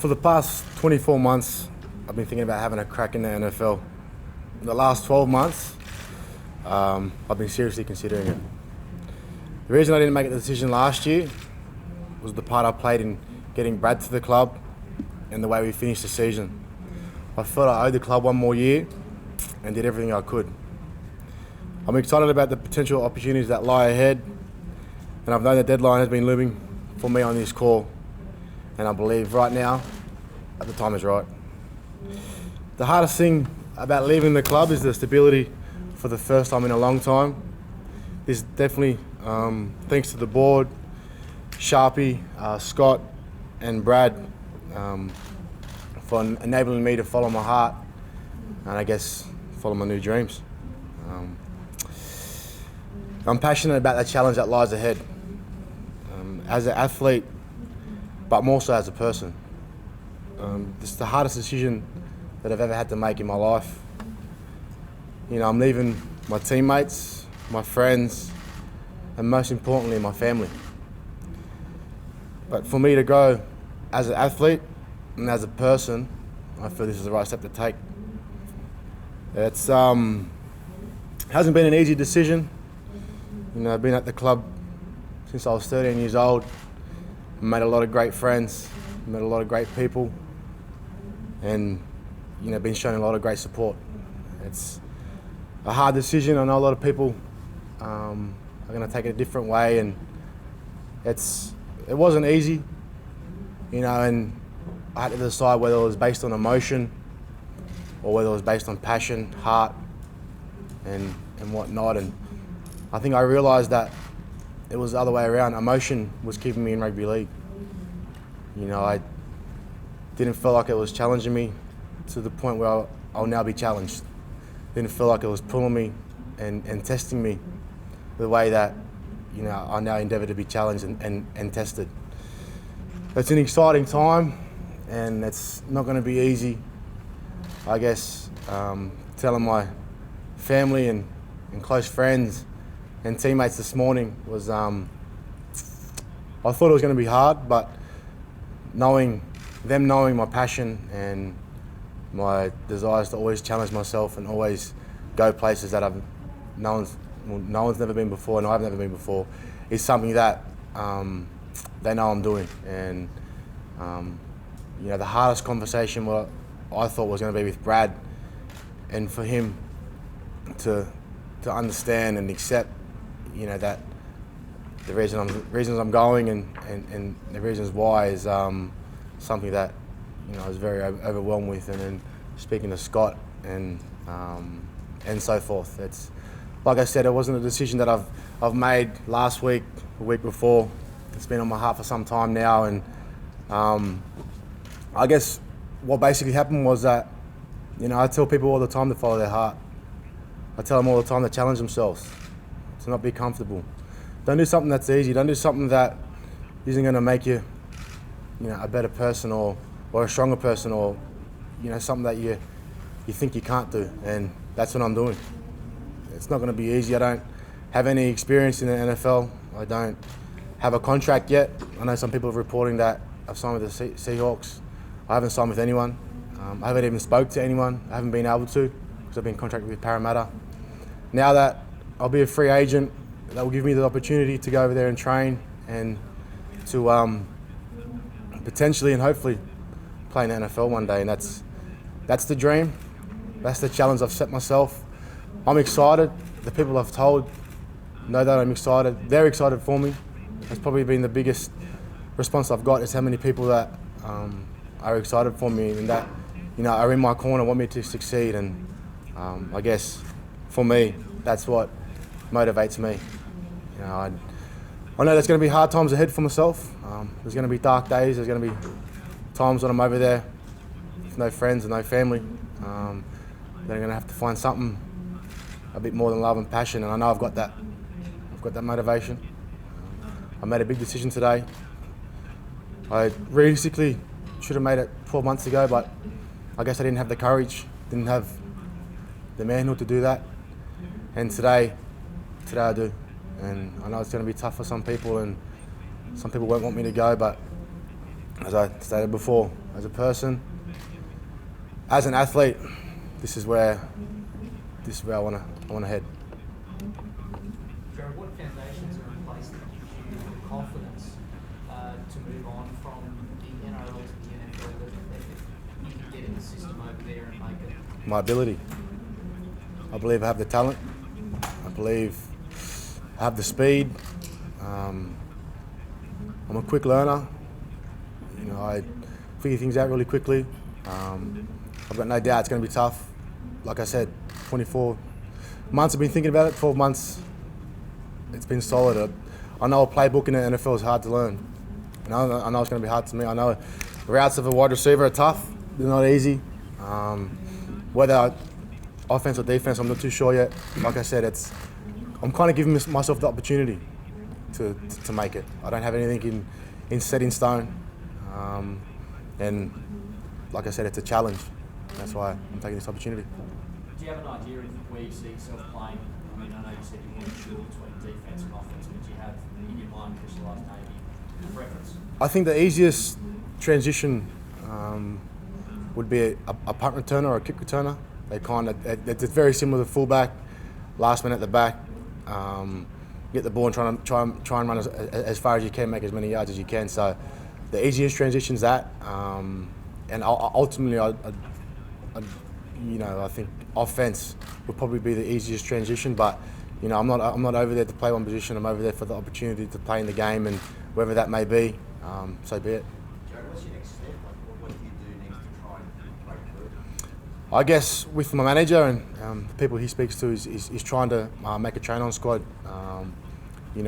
For the past 24 months, I've been thinking about having a crack in the NFL. In the last 12 months, I've been seriously considering it. The reason I didn't make a decision last year was the part I played in getting Brad to the club and the way we finished the season. I felt I owed the club one more year and did everything I could. I'm excited about the potential opportunities that lie ahead, and I've known the deadline has been looming for me on this call, and I believe right now that the time is right. The hardest thing about leaving the club is the stability for the first time in a long time. This definitely thanks to the board, Sharpie, Scott and Brad for enabling me to follow my heart and I guess follow my new dreams. I'm passionate about the challenge that lies ahead as an athlete, but more so as a person. This is the hardest decision that I've ever had to make in my life. You know, I'm leaving my teammates, my friends, and most importantly, my family. But for me to grow as an athlete and as a person, I feel this is the right step to take. It's hasn't been an easy decision. You know, I've been at the club since I was 13 years old. Made a lot of great friends, met a lot of great people, and you know, been shown a lot of great support. It's a hard decision. I know a lot of people are going to take it a different way, and it wasn't easy, you know, and I had to decide whether it was based on emotion or whether it was based on passion, heart, and whatnot. And I think I realised that it was the other way around. Emotion was keeping me in rugby league. You know, I didn't feel like it was challenging me to the point where I'll now be challenged. Didn't feel like it was pulling me and testing me the way that, you know, I now endeavour to be challenged and tested. It's an exciting time, and it's not going to be easy. I guess telling my family and close friends and teammates this morning was, I thought it was going to be hard, but knowing my passion and my desires to always challenge myself and always go places that no one's never been before and I've never been before is something that they know I'm doing. And you know, the hardest conversation what I thought was going to be with Brad, and for him to understand and accept, you know, that the reasons I'm going and the reasons why is something that, you know, I was very overwhelmed with. And then speaking to Scott and so forth, it's like I said, it wasn't a decision that I've made last week, the week before. It's been on my heart for some time now, and I guess what basically happened was that, you know, I tell people all the time to follow their heart. I tell them all the time to challenge themselves, to not be comfortable. Don't do something that's easy. Don't do something that isn't going to make you, you know, a better person or a stronger person, or, you know, something that you think you can't do. And that's what I'm doing. It's not going to be easy. I don't have any experience in the NFL. I don't have a contract yet. I know some people are reporting that I've signed with the Seahawks. I haven't signed with anyone. I haven't even spoke to anyone. I haven't been able to because I've been contracted with Parramatta. Now that I'll be a free agent, that will give me the opportunity to go over there and train and to potentially and hopefully play in the NFL one day. And that's the dream. That's the challenge I've set myself. I'm excited. The people I've told know that I'm excited. They're excited for me. That's probably been the biggest response I've got, is how many people that are excited for me and that, you know, are in my corner, want me to succeed. And I guess for me, that's what motivates me. You know, I know there's going to be hard times ahead for myself. There's going to be dark days. There's going to be times when I'm over there with no friends and no family. Then I'm going to have to find something a bit more than love and passion, and I know I've got that. I've got that motivation. I made a big decision today. I realistically should have made it 12 months ago, but I guess I didn't have the courage, didn't have the manhood to do that. And today I do. And I know it's going to be tough for some people, and some people won't want me to go, but as I stated before, as a person, as an athlete, this is where I want to head. Jarryd, what foundations are in place that give you the confidence to move on from the NRL to the NFL, that you can get in the system over there and make it? My ability. I believe I have the talent. I believe I have the speed. I'm a quick learner. I figure things out really quickly. I've got no doubt it's going to be tough. Like I said, 24 months I've been thinking about it, 12 months it's been solid. I know a playbook in the NFL is hard to learn. I know it's going to be hard to me. I know the routes of a wide receiver are tough. They're not easy. Whether offense or defense, I'm not too sure yet. Like I said, I'm kind of giving myself the opportunity to make it. I don't have anything set in stone. And like I said, it's a challenge. That's why I'm taking this opportunity. Do you have an idea of where you see yourself playing? I mean, I know you said you weren't sure between defence and offence, but do you have in your mind, crystallised maybe a preference? I think the easiest transition would be a punt returner or a kick returner. It's very similar to fullback, last man at the back. Get the ball and try and run as far as you can, make as many yards as you can. So the easiest transition is that, and ultimately, I think offense would probably be the easiest transition. But I'm not over there to play one position. I'm over there for the opportunity to play in the game, and wherever that may be, so be it. Jarryd, what's your next step? What do you do next to try and break through? I guess with my manager and the people he speaks to is trying to make a train-on squad.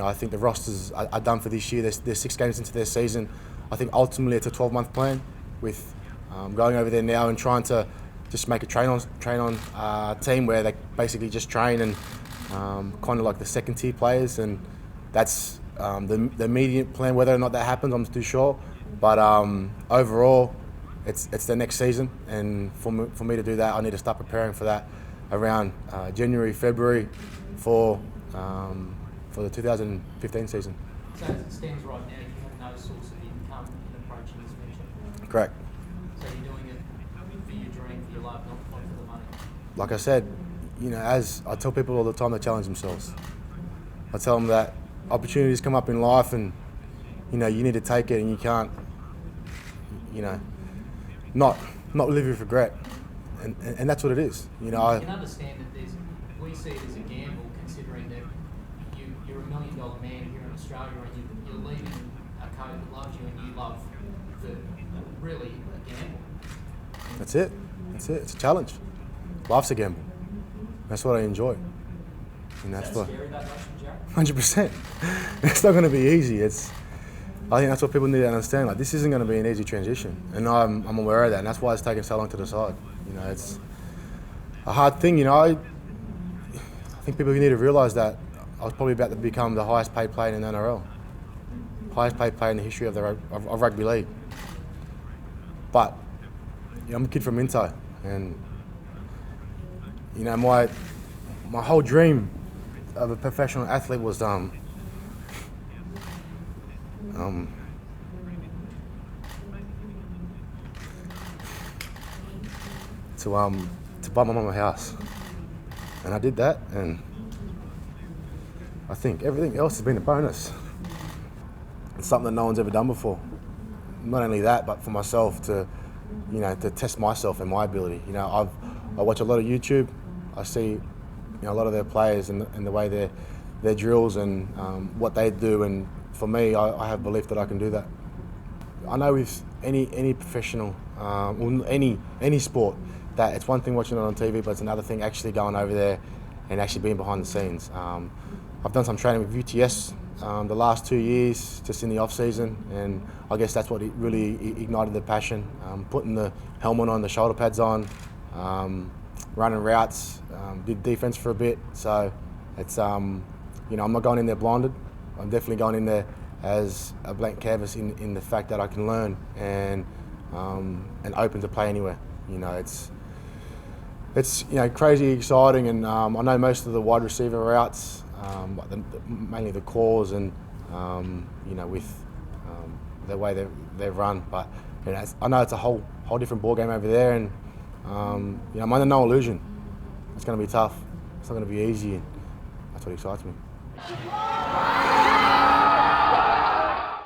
I think the rosters are done for this year. They're 6 games into their season. I think ultimately it's a 12-month plan with going over there now and trying to just make a train-on team where they basically just train and kind of like the second-tier players. And that's the immediate plan. Whether or not that happens, I'm not too sure. But overall, it's the next season, and for me to do that, I need to start preparing for that around January, February for the 2015 season. So as it stands right now, you have no source of income in approaching this venture? Correct. So you're doing it for your dream, for your love, not for the money? Like I said, as I tell people all the time, they challenge themselves. I tell them that opportunities come up in life, and you need to take it, and you can't, not live with regret, and that's what it is. You can understand that we see it as a gamble, considering that you're $1 million man here in Australia, and you're leaving a coach that loves you and you love for really a gamble. That's it. It's a challenge. Life's a gamble. That's what I enjoy. And that's what. Scary, that notion, Jarryd? 100%. It's not going to be easy. I think that's what people need to understand. Like, this isn't going to be an easy transition, and I'm aware of that, and that's why it's taken so long to decide. It's a hard thing. I think people need to realise that I was probably about to become the highest paid player in the NRL, highest paid player in the history of Rugby League. But I'm a kid from Minto, and my whole dream of a professional athlete was to buy my mum a house, and I did that, and I think everything else has been a bonus. It's something that no one's ever done before. Not only that, but for myself to test myself and my ability. I watch a lot of YouTube. I see a lot of their players and the way their drills and what they do, and for me, I have belief that I can do that. I know with any professional, or any sport, that it's one thing watching it on TV, but it's another thing actually going over there and actually being behind the scenes. I've done some training with UTS the last 2 years, just in the off season, and I guess that's what really ignited the passion. Putting the helmet on, the shoulder pads on, running routes, did defense for a bit. So it's I'm not going in there blinded. I'm definitely going in there as a blank canvas in the fact that I can learn and open to play anywhere. It's crazy exciting, and I know most of the wide receiver routes, mainly the calls, and with the way they've run. But you know, I know it's a whole different ball game over there, and you know, I'm under no illusion. It's going to be tough. It's not going to be easy. And that's what excites me.